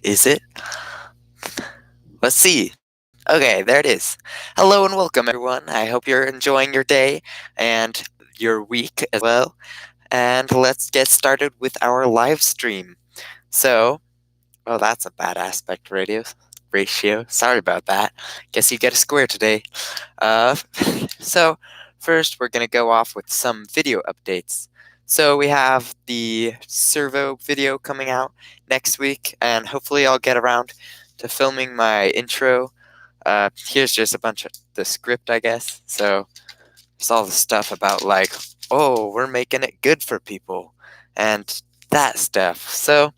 Is it? Let's see. Okay, there it is. Hello and welcome, everyone. I hope you're enjoying your day and your week as well. And let's get started with our live stream. So, oh, that's a bad aspect ratio. Sorry about that. Guess you get a square today. Uh, so, first, we're going to go off with some video updates. So, we have the servo video coming out next week, and hopefully, I'll get around to filming my intro. Here's just a bunch of the script, I guess. So, there's all the stuff about, like, oh, we're making it good for people, and that stuff. So,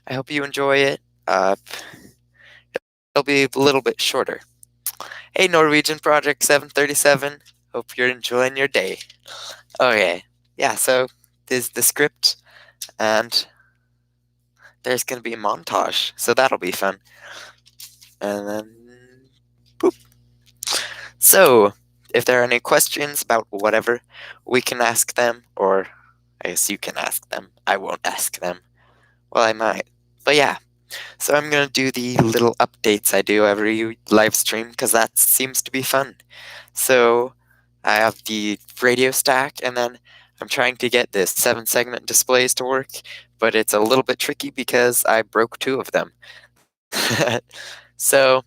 I hope you enjoy it. It'll be a little bit shorter. Hey, Norwegian Project 737. Hope you're enjoying your day. Okay, yeah, so there's the script, and there's going to be a montage, so that'll be fun. And then, boop. So, if there are any questions about whatever, we can ask them, or I guess you can ask them. I won't ask them. Well, I might. But yeah, so I'm going to do the little updates I do every live stream, because that seems to be fun. So, I have the radio stack, and then I'm trying to get this 7-segment displays to work, but it's a little bit tricky because I broke 2 of them. So,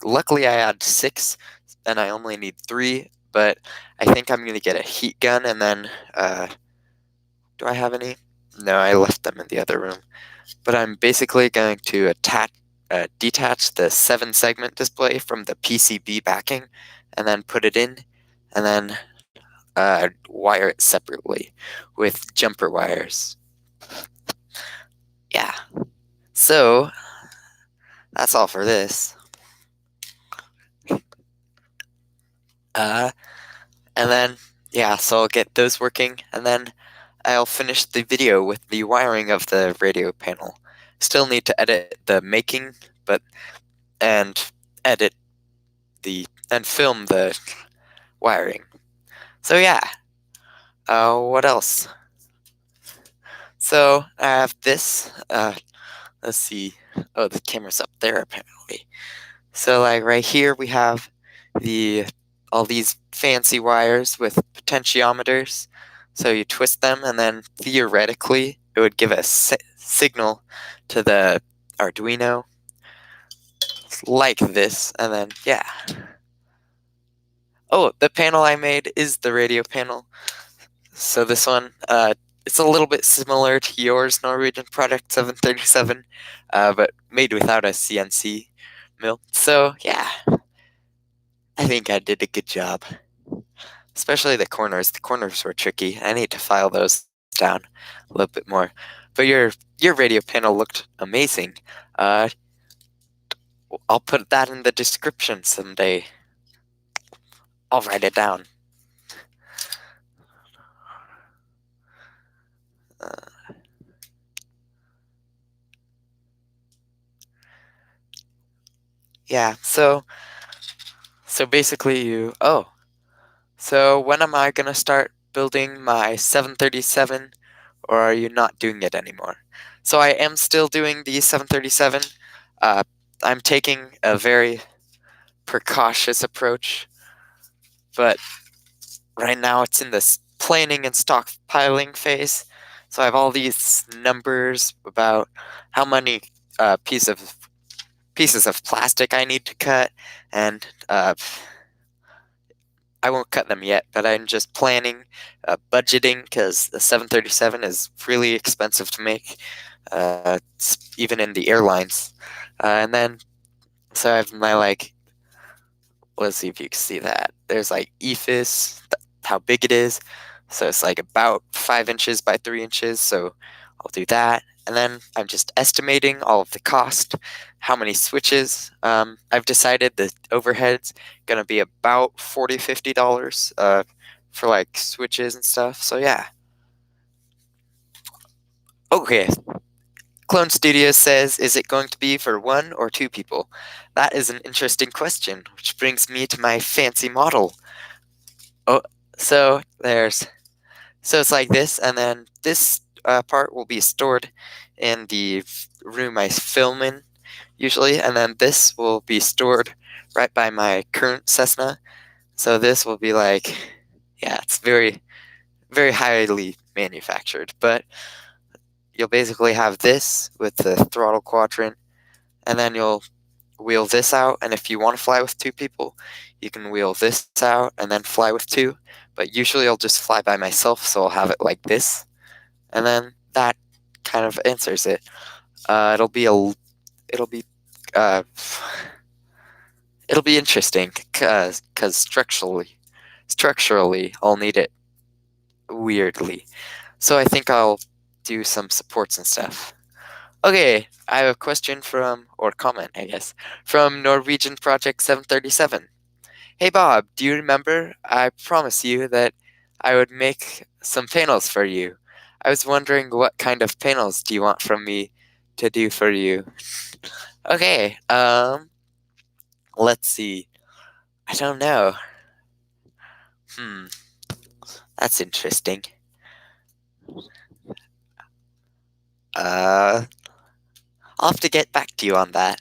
luckily I had 6, and I only need 3, but I think I'm going to get a heat gun, and then, do I have any? No, I left them in the other room. But I'm basically going to detach the 7-segment display from the PCB backing, and then put it in, and then wire it separately with jumper wires. Yeah. So, that's all for this. And then, yeah, so I'll get those working, and then I'll finish the video with the wiring of the radio panel. Still need to edit the making, and edit and film the wiring. So yeah, what else? So I have this, let's see, oh, the camera's up there apparently. So like right here we have all these fancy wires with potentiometers. So you twist them, and then theoretically it would give a signal to the Arduino like this, and then yeah. Oh, the panel I made is the radio panel. So this one, it's a little bit similar to yours, Norwegian Project 737, but made without a CNC mill. So yeah, I think I did a good job. Especially the corners. The corners were tricky. I need to file those down a little bit more. But your radio panel looked amazing. I'll put that in the description someday. I'll write it down. Yeah, so basically so when am I gonna start building my 737, or are you not doing it anymore? So I am still doing the 737. I'm taking a very precautious approach, but right now it's in this planning and stockpiling phase. So I have all these numbers about how many pieces of plastic I need to cut, and I won't cut them yet, but I'm just planning, budgeting, because the 737 is really expensive to make, even in the airlines. And then, so I have my, let's see if you can see that. There's EFIS, how big it is. So it's about 5 inches by 3 inches. So I'll do that. And then I'm just estimating all of the cost, how many switches. I've decided the overhead's going to be about $40-$50 for switches and stuff. So yeah. Okay. Clone Studios says, is it going to be for 1 or 2 people? That is an interesting question, which brings me to my fancy model. Oh, so it's like this, and then this part will be stored in the room I film in usually, and then this will be stored right by my current Cessna. So this will be like, yeah, it's very, very highly manufactured, but you'll basically have this with the throttle quadrant, and then you'll wheel this out, and if you want to fly with two people, you can wheel this out and then fly with two, but usually I'll just fly by myself, so I'll have it like this, and then that kind of answers it. It'll be uh, it'll be interesting because structurally I'll need it weirdly. So I think I'll do some supports and stuff. Okay, I have a question from, or comment, I guess, from Norwegian Project 737. Hey Bob, do you remember? I promised you that I would make some panels for you. I was wondering what kind of panels do you want from me to do for you? Okay, let's see. I don't know. Hmm, that's interesting. Uh, I'll have to get back to you on that.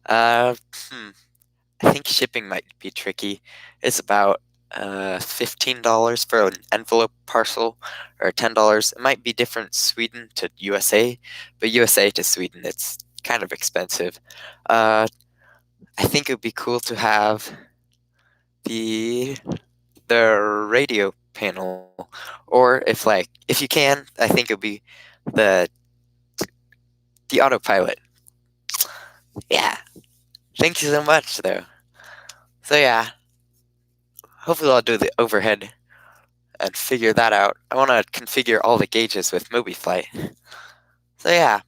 Uh, hmm, I think shipping might be tricky. It's about $15 for an envelope parcel, or $10. It might be different Sweden to USA, but USA to Sweden, it's kind of expensive. Uh, I think it would be cool to have the the radio panel, or if you can, I think it would be the the autopilot. Yeah. Thank you so much, though. So yeah, hopefully I'll do the overhead and figure that out. I want to configure all the gauges with MobiFlight. So yeah,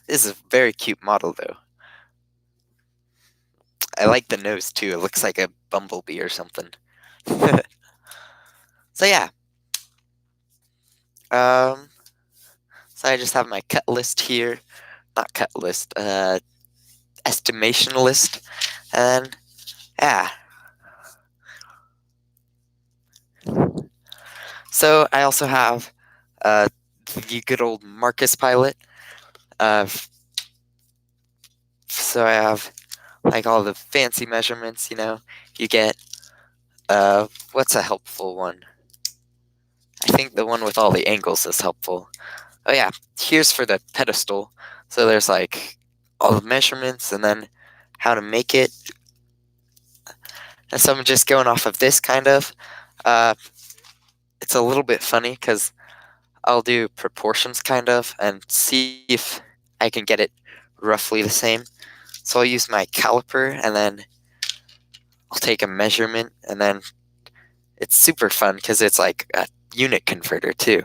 this is a very cute model though. I like the nose too. It looks like a bumblebee or something. So yeah, um, so I just have my cut list here. Not cut list, estimation list, and yeah. So I also have the good old Marcus pilot. Uh, so I have like all the fancy measurements. You get what's a helpful one? I think the one with all the angles is helpful. Oh yeah, here's for the pedestal. So there's like all the measurements and then how to make it. And so I'm just going off of this kind of. Uh, it's a little bit funny because I'll do proportions kind of and see if I can get it roughly the same. So I'll use my caliper and then I'll take a measurement, and then it's super fun because it's like a unit converter too.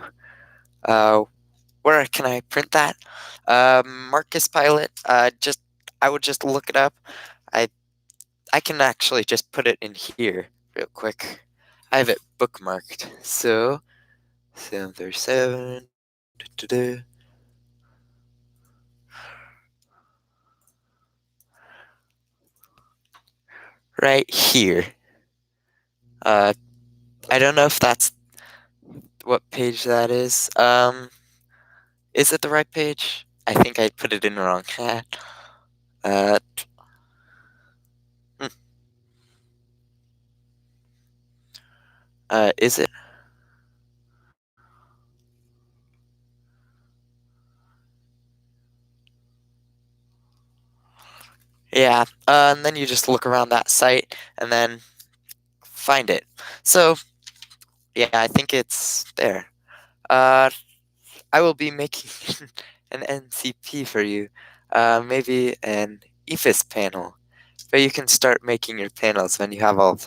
Where can I print that? Marcus Pilot. I would just look it up. I I can actually just put it in here real quick. I have it bookmarked. So 737. Right here. Uh, I don't know if that's what page that is it the right page? I think I put it in wrong. uh, hmm, is it? Yeah. And then you just look around that site and then find it. So yeah, I think it's there. Uh, I will be making an NCP for you. Maybe an EFIS panel, but you can start making your panels when you have all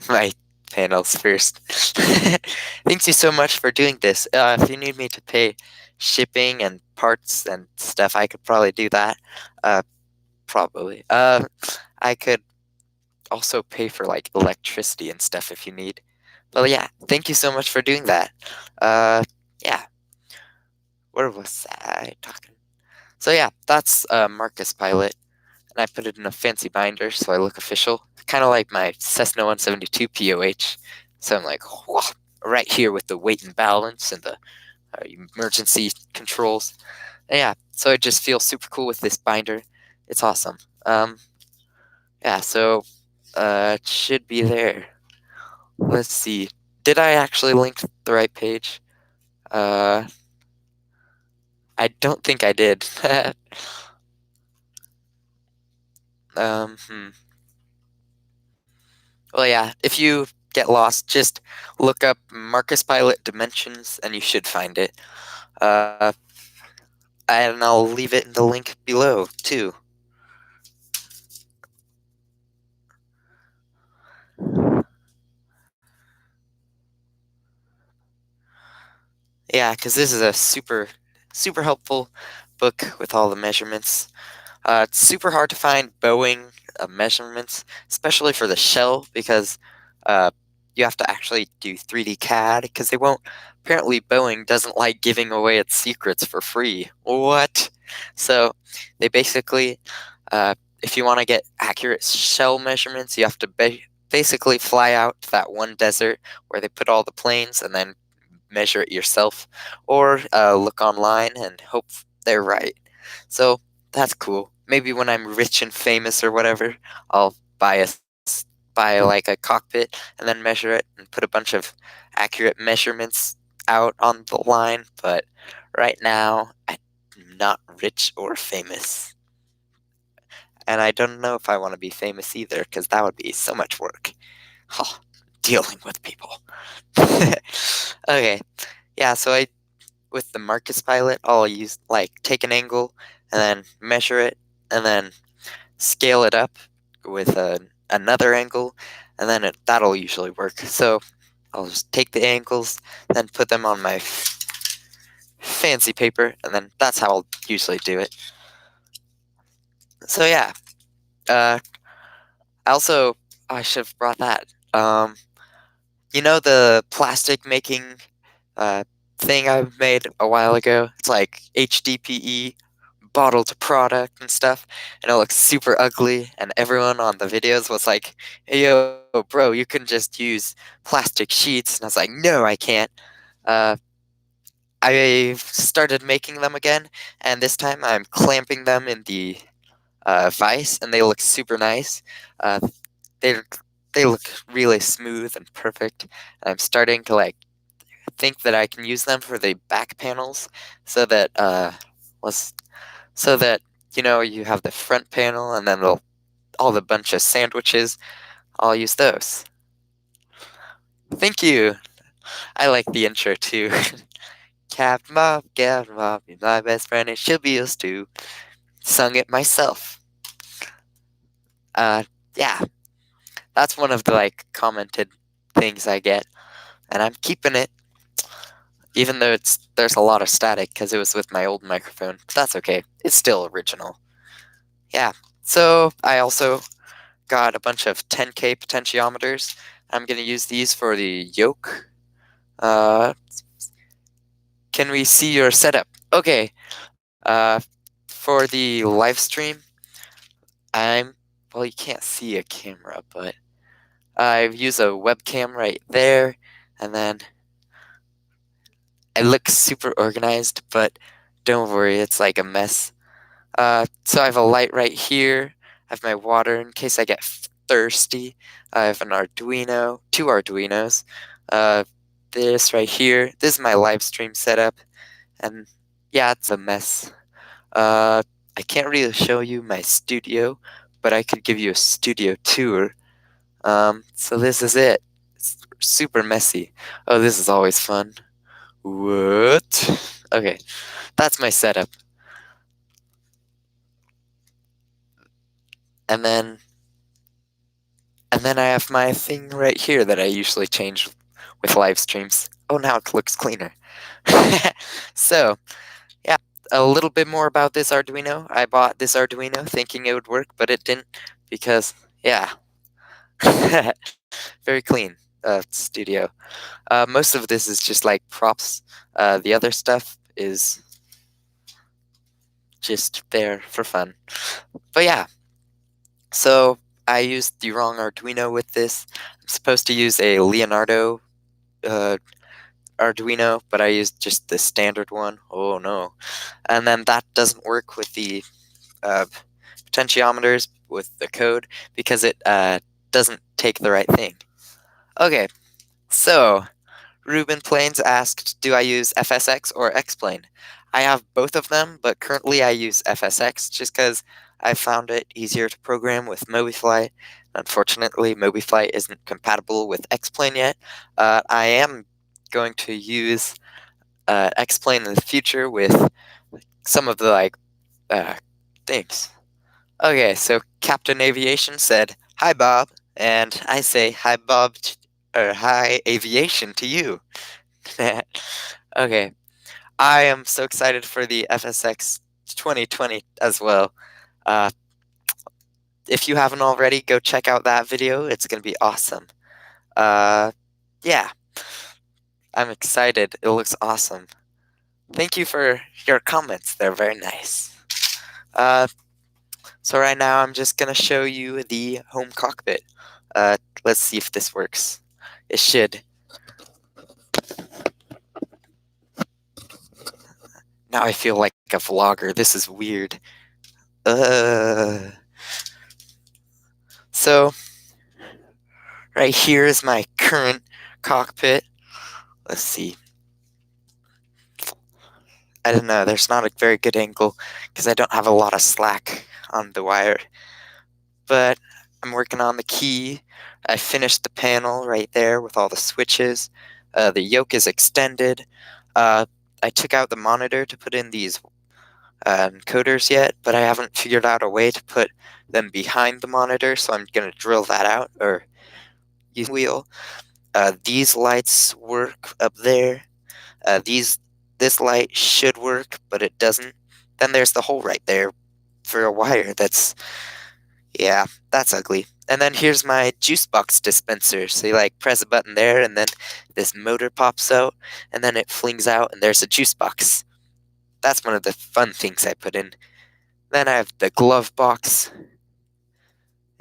my panels first. Thank you so much for doing this. If you need me to pay shipping and parts and stuff, I could probably do that. Probably. I could also pay for like electricity and stuff if you need. But yeah, thank you so much for doing that. Yeah. Where was I talking? So yeah, that's Marcus Pilot, and I put it in a fancy binder so I look official, kind of like my Cessna 172 POH. So I'm like, whoa, right here with the weight and balance and the emergency controls. And yeah, so it just feels super cool with this binder. It's awesome. Yeah, so it should be there. Let's see. Did I actually link the right page? Uh, I don't think I did. Hmm. Well, yeah, if you get lost, just look up Marcus Pilot Dimensions and you should find it. Uh, and I'll leave it in the link below, too. Yeah, because this is a super helpful book with all the measurements. It's super hard to find Boeing measurements, especially for the shell, because uh, you have to actually do 3D CAD, because they won't. Apparently, Boeing doesn't like giving away its secrets for free. What? So, they basically, if you want to get accurate shell measurements, you have to basically fly out to that one desert where they put all the planes and then measure it yourself, or look online and hope they're right. So that's cool. Maybe when I'm rich and famous or whatever, I'll buy like a cockpit and then measure it and put a bunch of accurate measurements out on the line. But right now, I'm not rich or famous. And I don't know if I want to be famous either, because that would be so much work. Oh, dealing with people. Okay, yeah, so with the Marcus pilot, I'll use like take an angle and then measure it and then scale it up with another angle, and then that'll usually work. So I'll just take the angles, then put them on my fancy paper, and then that's how I'll usually do it. So yeah, uh, also I should have brought that. You know the plastic making uh, thing I made a while ago? It's like HDPE, bottle to product and stuff, and it looks super ugly. And everyone on the videos was like, "Hey, yo, bro, you can just use plastic sheets." And I was like, "No, I can't." Uh, I've started making them again, and this time I'm clamping them in the vise, and they look super nice. Uh, they they look really smooth and perfect. And I'm starting to like think that I can use them for the back panels, so that was so that you have the front panel and then all the bunch of sandwiches. I'll use those. Thank you. I like the intro too. Captain Bob, you're my best friend, and she'll be yours too. Sung it myself. Uh, yeah, that's one of the like commented things I get, and I'm keeping it, even though there's a lot of static because it was with my old microphone. But that's okay. It's still original. Yeah. So I also got a bunch of 10K potentiometers. I'm gonna use these for the yoke. Uh, can we see your setup? Okay. Uh, for the live stream, well, you can't see a camera, but I use a webcam right there, and then it looks super organized, but don't worry, it's like a mess. So I have a light right here. I have my water in case I get thirsty. I have an Arduino, two Arduinos. Uh, this right here. This is my live stream setup, and yeah, it's a mess. Uh, I can't really show you my studio, but I could give you a studio tour. So this is it. It's super messy. Oh, this is always fun. What? Okay, that's my setup. And then I have my thing right here that I usually change with live streams. Oh, now it looks cleaner. So, yeah, a little bit more about this Arduino. I bought this Arduino thinking it would work, but it didn't because, yeah, very clean studio. Most of this is just like props. The other stuff is just there for fun. But yeah, so I used the wrong Arduino with this. I'm supposed to use a Leonardo uh, Arduino, but I used just the standard one. Oh no. And then that doesn't work with the potentiometers with the code because it doesn't take the right thing. Okay, so Ruben Plains asked, do I use FSX or Xplane? I have both of them, but currently I use FSX just because I found it easier to program with MobiFly. Unfortunately, MobiFly isn't compatible with Xplane yet. I am going to use Xplane in the future with some of the uh, things. Okay, so Captain Aviation said, "Hi Bob," and I say, "Hi Bob," or "Hi Aviation" to you. Okay, I am so excited for the FSX 2020 as well. Uh, if you haven't already, go check out that video. It's gonna be awesome. Yeah, I'm excited. It looks awesome. Thank you for your comments. They're very nice. Uh, so right now I'm just gonna show you the home cockpit. Let's see if this works. It should. Now I feel like a vlogger. This is weird. So right here is my current cockpit. Let's see. I don't know. There's not a very good angle because I don't have a lot of slack on the wire. But I'm working on the key. I finished the panel right there with all the switches. The yoke is extended. I took out the monitor to put in these encoders yet, but I haven't figured out a way to put them behind the monitor, so I'm going to drill that out or use the wheel. These lights work up there. This light should work, but it doesn't. Then there's the hole right there for a wire. Yeah, that's ugly. And then here's my juice box dispenser. So you press a button there, and then this motor pops out, and then it flings out, and there's a juice box. That's one of the fun things I put in. Then I have the glove box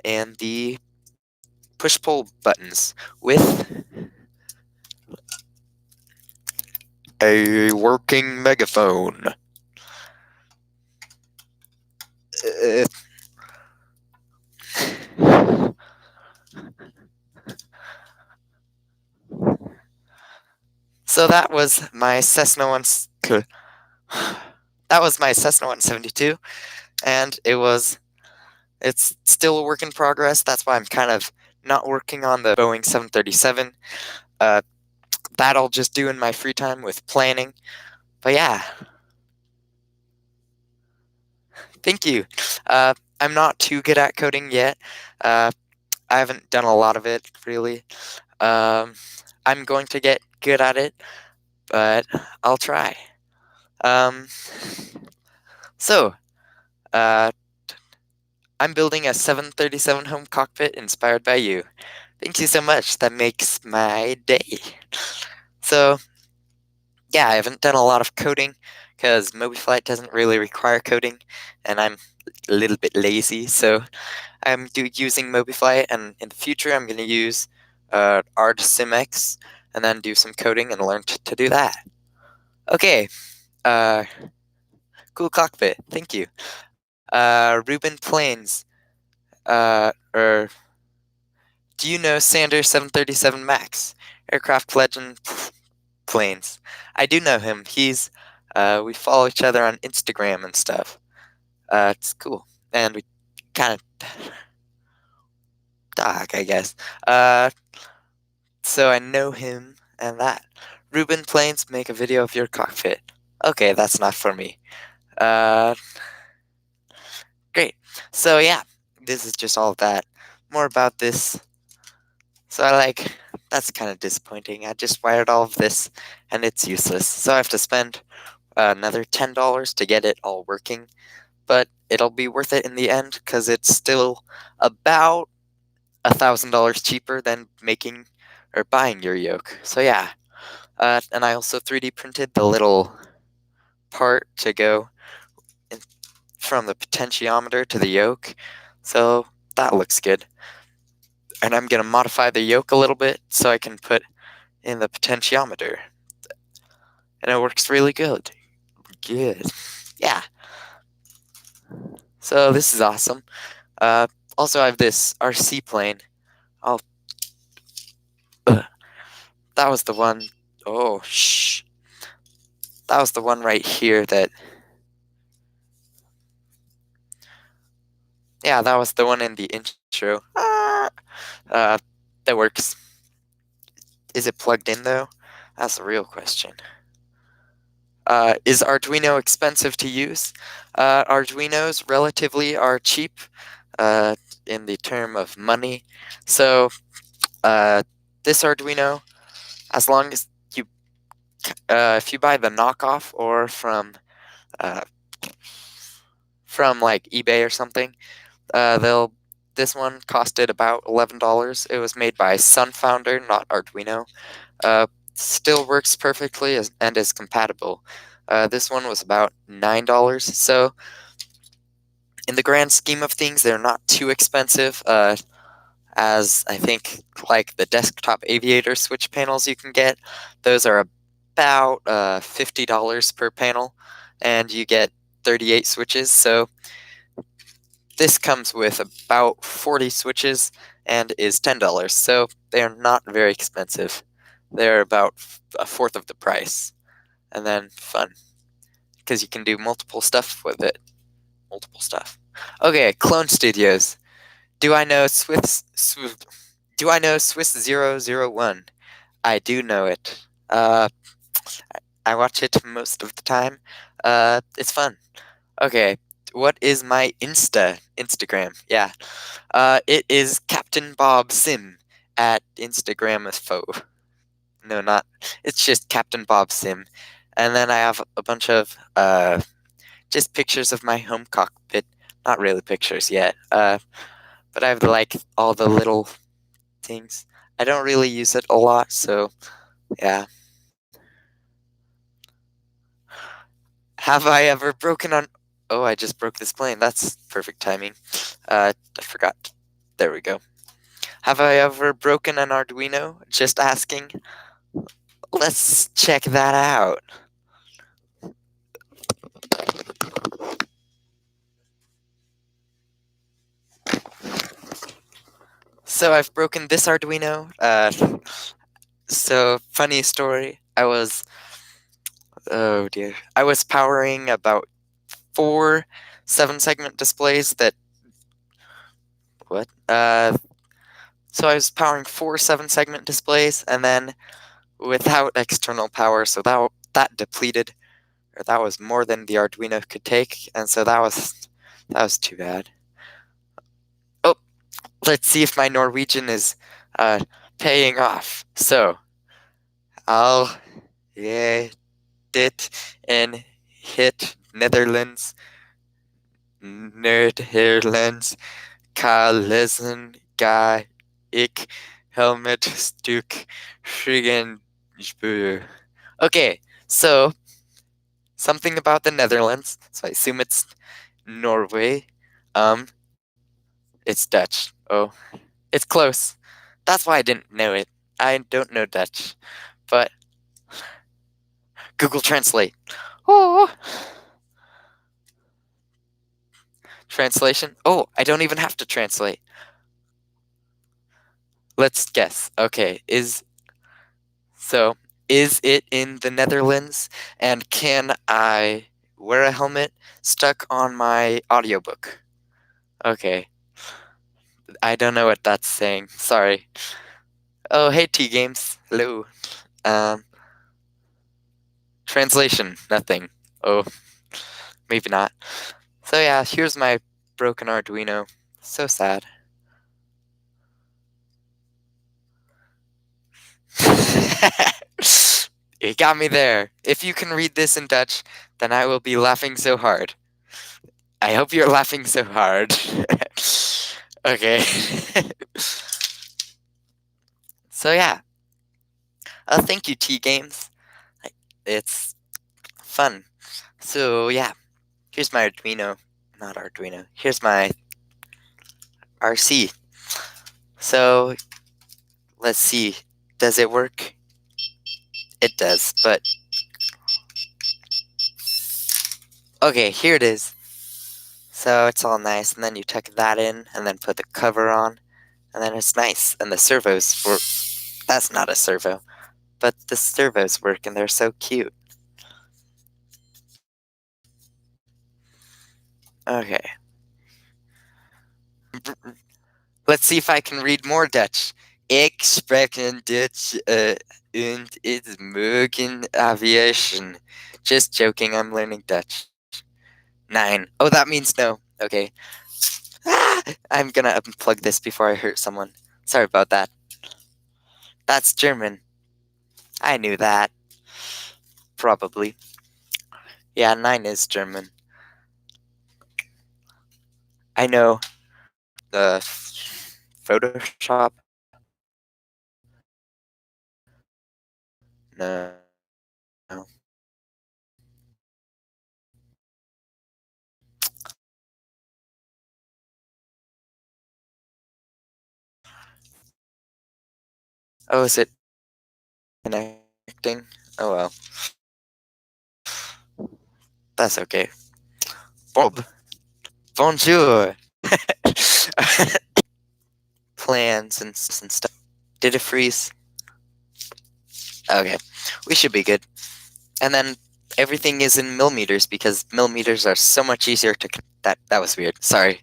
and the push-pull buttons with a working megaphone. So that was my Cessna 172, and it's still a work in progress. That's why I'm kind of not working on the Boeing 737. That I'll just do in my free time with planning. But yeah, thank you. I'm not too good at coding yet. I haven't done a lot of it, really. I'm going to get good at it, but I'll try. So, I'm building a 737 home cockpit inspired by you. Thank you so much. That makes my day. So, yeah, I haven't done a lot of coding because MobiFlight doesn't really require coding, and I'm a little bit lazy. So, I'm using MobiFlight, and in the future, I'm going to use ArtSimX and then do some coding and learn to do that. Okay. Cool cockpit. Thank you. Ruben Plains. Or do you know Sanders 737 Max? Aircraft legend Plains. I do know him. We follow each other on Instagram and stuff. It's cool. And we kind of talk, I guess. So I know him and that. Ruben Plains, make a video of your cockpit. Okay, that's not for me. Great. So yeah, this is just all of that. More about this. So that's kind of disappointing. I just wired all of this and it's useless. So I have to spend another $10 to get it all working. But it'll be worth it in the end because it's still about $1,000 cheaper than making or buying your yoke. So yeah. And I also 3D printed the little part to go from the potentiometer to the yoke. So that looks good. And I'm going to modify the yoke a little bit so I can put in the potentiometer. and it works really good. Good. Yeah. So this is awesome. Uh, Also, I have this RC plane. Oh, that was the one. Oh, shh. That was the one right here that. Yeah, that was the one in the intro. Uh, that works. Is it plugged in though? That's the real question. Is Arduino expensive to use? Arduinos relatively are cheap uh, in the term of money. So uh, this Arduino, as long as you, if you buy the knockoff or uh, from like eBay or something, they'll. This one costed about $11. It was made by Sunfounder, not Arduino. Still works perfectly and is compatible. This one was about $9. So in the grand scheme of things, they're not too expensive. As I think, like the desktop Aviator switch panels you can get, those are about $50 per panel, and you get 38 switches. So this comes with about 40 switches and is $10. So they're not very expensive. They're about a fourth of the price, and then fun because you can do multiple stuff with it. Multiple stuff. Okay, Clone Studios. Do I know Do I know Swiss 001? I do know it. I watch it most of the time. It's fun. Okay, what is my Instagram? Yeah. It is Captain Bob Sim at Instagramifo. No, not. It's just Captain Bob Sim. And then I have a bunch of just pictures of my home cockpit. Not really pictures yet. But I have like all the little things. I don't really use it a lot, so yeah. Have I ever broken on? Oh, I just broke this plane. That's perfect timing. I forgot. There we go. Have I ever broken an Arduino? Just asking. Let's check that out. So I've broken this Arduino. So funny story. Oh dear. I was powering about 4 7-segment displays that. What? So I was powering 4 7-segment displays, and then without external power, so that depleted, or that was more than the Arduino could take, and so that was too bad. Oh, let's see if my Norwegian is paying off. So I'll dit in hit Netherlands, Nederlands, ka lezen ga ik helmet stuk frigen speur. Okay, so something about the Netherlands. So I assume it's Norway. It's Dutch. Oh, it's close. That's why I didn't know it. I don't know Dutch, but Google Translate. Oh, translation. Oh, I don't even have to translate. Let's guess. Okay, is it in the Netherlands? And can I wear a helmet stuck on my audiobook? Okay. I don't know what that's saying. Sorry. Oh, hey T Games. Hello. Um, Translation. Nothing. Oh, maybe not. So yeah, here's my broken Arduino. So sad. It got me there. If you can read this in Dutch, then I will be laughing so hard. I hope you're laughing so hard. Okay. So yeah. Thank you, T Games. It's fun. So yeah. Here's my Arduino. Not Arduino. Here's my RC. So let's see. Does it work? It does, but Okay, here it is. So it's all nice, and then you tuck that in, and then put the cover on, and then it's nice. And the servos for that's not a servo, but the servos work, and they're so cute. Okay, let's see if I can read more Dutch. Ik spreek in Dutch und it's morgen aviation. Just joking, I'm learning Dutch. 9. Oh, that means no. Okay. Ah, I'm gonna unplug this before I hurt someone. Sorry about that. That's German. I knew that. Probably. Yeah, 9 is German. I know. The Photoshop? No. No. Oh, is it connecting? Oh well. That's okay. Bob. Bonjour. Plans and stuff. Did it freeze? Okay. We should be good. And then everything is in millimeters because millimeters are so much easier to. That was weird. Sorry.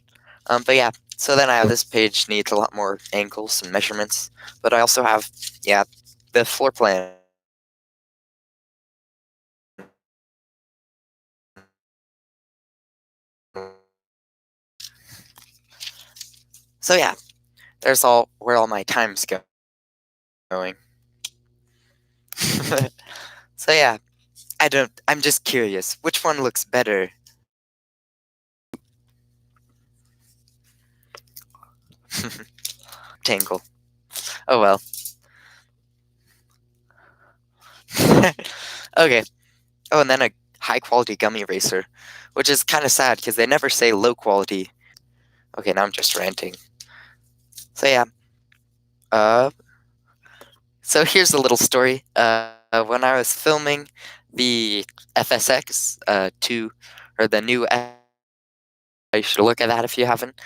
But yeah. So then I have this page needs a lot more angles and measurements, but I also have the floor plan. So yeah, there's all where all my time's going. So yeah, I'm just curious, which one looks better? Tangle. Oh well. Okay. Oh, and then a high quality gummy eraser, which is kind of sad because they never say low quality. Okay, now I'm just ranting. So yeah. Uh. So here's a little story. When I was filming the FSX 2 or the new, you should look at that if you haven't.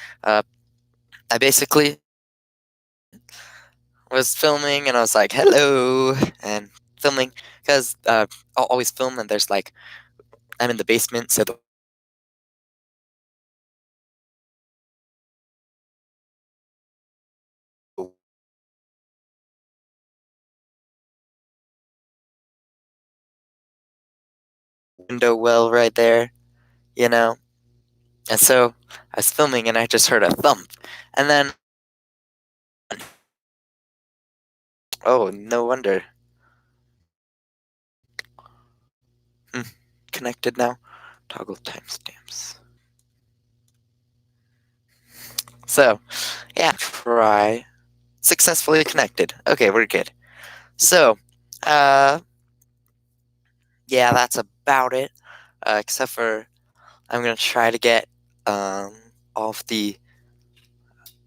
I basically was filming and I was like, hello, and filming because I'll always film and there's like, I'm in the basement, so the window well right there, you know? And so I was filming and I just heard a thump. And then, oh, no wonder. Hmm, connected now. Toggle timestamps. So, yeah, try. Successfully connected. Okay, we're good. So, uh, yeah, that's about it. Except for I'm gonna try to get all of the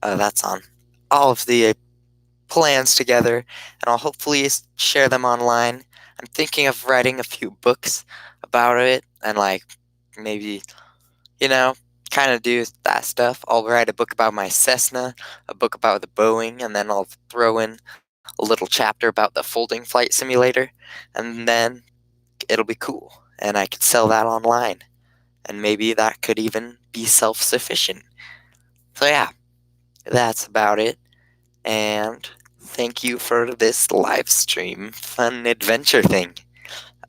that's on all of the plans together, and I'll hopefully share them online. I'm thinking of writing a few books about it, and like maybe kind of do that stuff. I'll write a book about my Cessna, a book about the Boeing, and then I'll throw in a little chapter about the folding flight simulator, and then it'll be cool, and I could sell that online, and maybe that could even be self-sufficient. So yeah, that's about it. And thank you for this live stream fun adventure thing.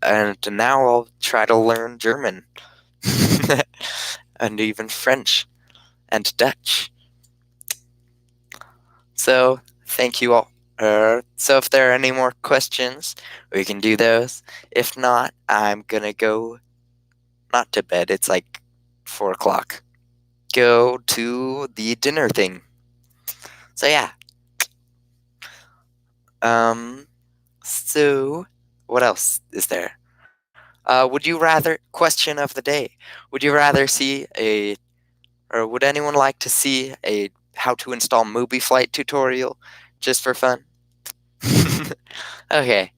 And now I'll try to learn German and even French and Dutch. So thank you all. So if there are any more questions, we can do those. If not, I'm gonna go not to bed. It's like 4 o'clock. Go to the dinner thing. So yeah. Um. So what else is there? Would you rather, question of the day, would you rather see or would anyone like to see a how to install movie flight tutorial just for fun? Okay,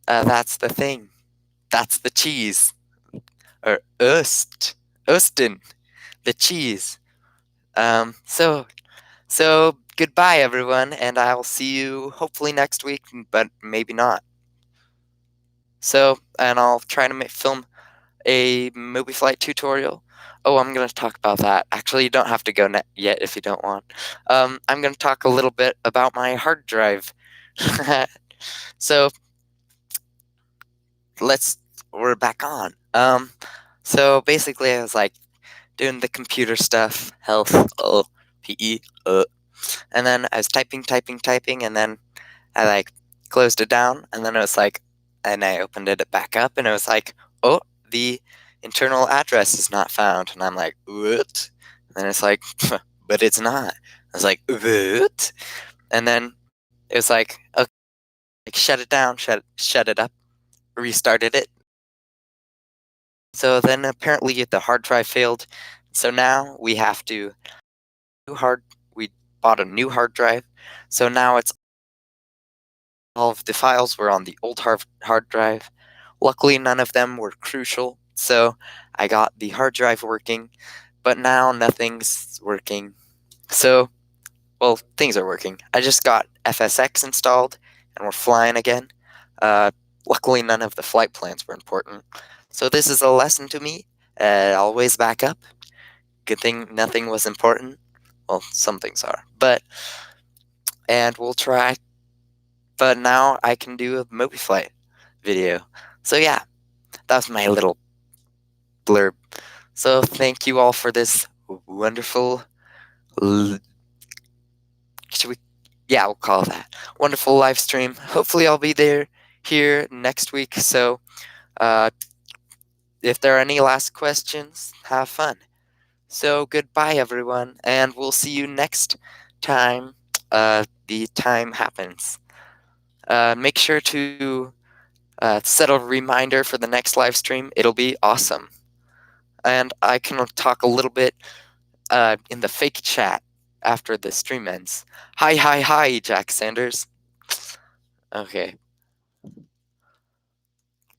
that's the thing. That's the cheese. or Austin, the cheese. So goodbye, everyone, and I'll see you hopefully next week, but maybe not. So, and I'll try to film a movie flight tutorial. Oh, I'm going to talk about that. Actually, you don't have to go yet if you don't want. I'm going to talk a little bit about my hard drive. So, we're back on. So basically, I was like doing the computer stuff, health, PE, and then I was typing, and then I like closed it down, and then it was like, and I opened it back up, and it was like, oh, the internal address is not found, and I'm like, what? And then it's like, but it's not. I was like, what? And then it was like, okay, like, shut it down, shut it up, restarted it. So then apparently the hard drive failed. So now we have to we bought a new hard drive. So now it's all of the files were on the old hard drive. Luckily, none of them were crucial, so I got the hard drive working, but now nothing's working. So, well, things are working. I just got FSX installed, and we're flying again. Luckily, none of the flight plans were important. So this is a lesson to me. Always back up. Good thing nothing was important. Well, some things are, and we'll try. But now I can do a movie flight video. So yeah, that was my little blurb. So thank you all for this wonderful, should we? Yeah, we'll call it that wonderful live stream. Hopefully, I'll be here next week. So, if there are any last questions, have fun. So goodbye, everyone, and we'll see you next time. The time happens. Make sure to set a reminder for the next live stream. It'll be awesome. And I can talk a little bit in the fake chat after the stream ends. Hi, Jack Sanders. Okay.